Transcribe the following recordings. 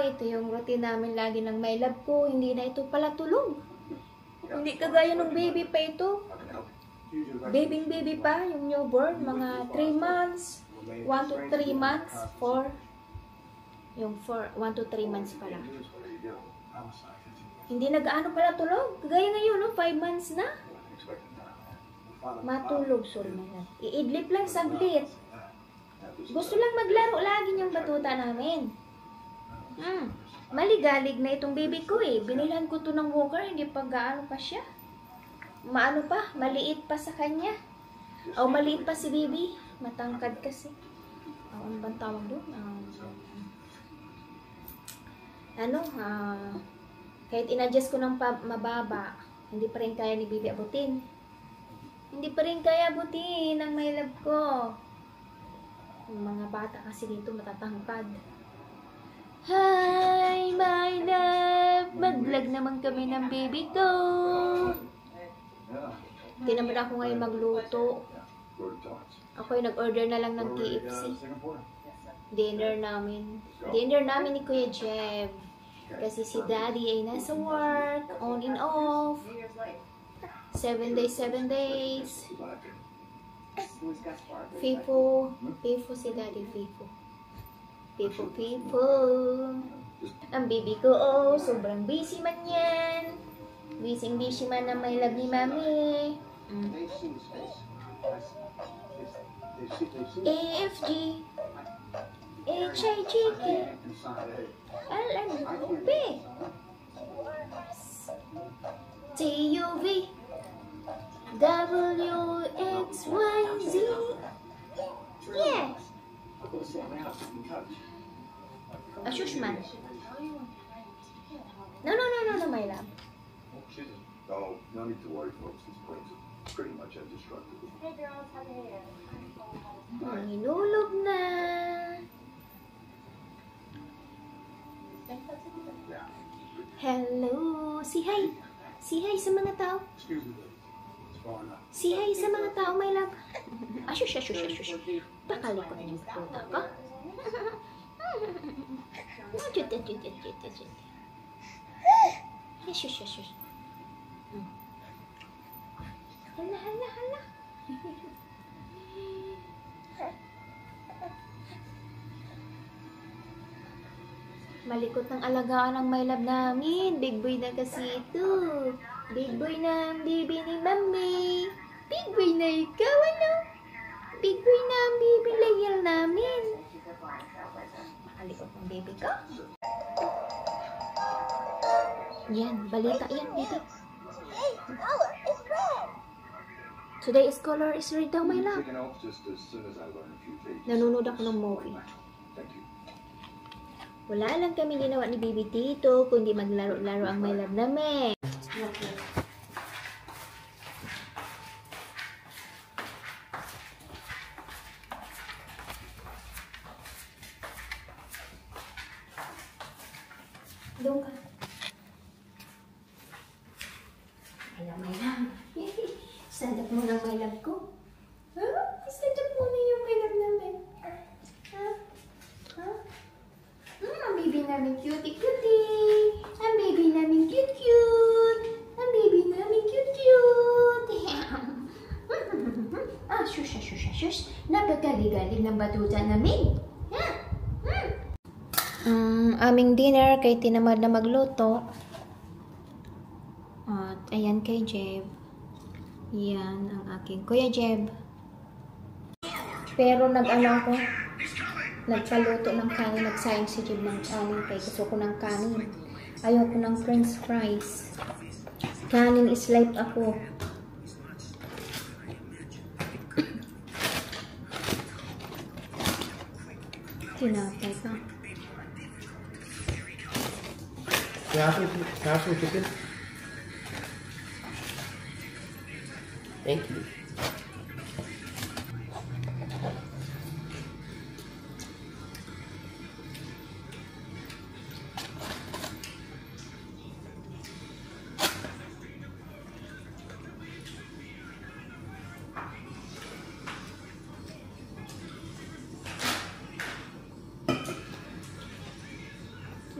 ito yung routine namin lagi ng my love ko. Hindi na ito pala tulog. Hindi kagaya ng baby pa ito. Baby pa, yung newborn, mga 3 months. 1 to 3 months, 4. Yung 1 to 3 months pala. Hindi nag-ano pala tulog. Kagaya ngayon, no? 5 months na. Matulog, sorry na yan. Iidlip lang saglit. Gusto lang maglaro lagi yung batuta namin. Maligalig na itong baby ko eh. Binilhan ko to ng walker, hindi pa gaano pa siya. Maano pa, maliit pa sa kanya. O maliit pa si baby. Matangkad kasi. Ano bang tawag doon? Kahit in-adjust ko ng mababa, hindi pa rin kaya ni baby abutin. Hindi pa rin kaya abutin ang my love ko. Yung mga bata kasi dito matatangkad. Hi, my love! Mag-vlog naman kami ng baby ko. Hindi naman ako ngayon magluto. Ako yung nag-order na lang ng KFC. Dinner namin ni Kuya Jeb. Kasi si Daddy ay nasa work, on and off. 7 days. FIFO si Daddy, FIFO. Ang baby ko, sobrang busy man yan. Busy man ang my love ni Mami. AFG HIJK LMP TUV WXYZ. Yeah. Shushman. No, my love. Oh, no need to worry, folks. This plane's pretty much indestructible. Hey girls, how are you? Hinulog na. Hello. Say hi. Say hi sa mga tao. Excuse me. It's far enough. Say hi sa mga tao, my love. Shush. Pakalikot niyo puta ka. Shush. Hala. Malikot ng alagaan ng my love namin. Big boy na kasi ito. Big boy na ang baby ni Mami. Big boy na ikaw, ano? Big boy na ang baby layal namin. Makalikot ng baby ko. Yan, balita yan, baby. Today's color is red daw, my love. Nanonood ako ng movie. Wala lang kami ginawa ni Baby Tito, kundi maglaro-laro ang my love namin. Doon ka. Alam, my love. Stand up muna ang my love ko. Stand up muna yung my love namin. Ang baby namin cutie-cutie. Ang baby namin cute-cute. Ang baby namin cute-cute. Shush. Napagaligalig ng batuta namin. Aming dinner kay tinamad na magluto. At ayan kay Jeb. Yan ang aking Kuya Jeb. Pero nagpaluto ng kanin, nagsayang si Jeb ng kanin kay gusto ko ng kanin. Ayoko ng french fries. Kanin is life ako. Tinapay ka. Can I chicken? Thank you.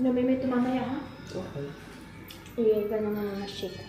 Inumin mo ito mamaya, ha? Okay. Iyan ka naman mga shake.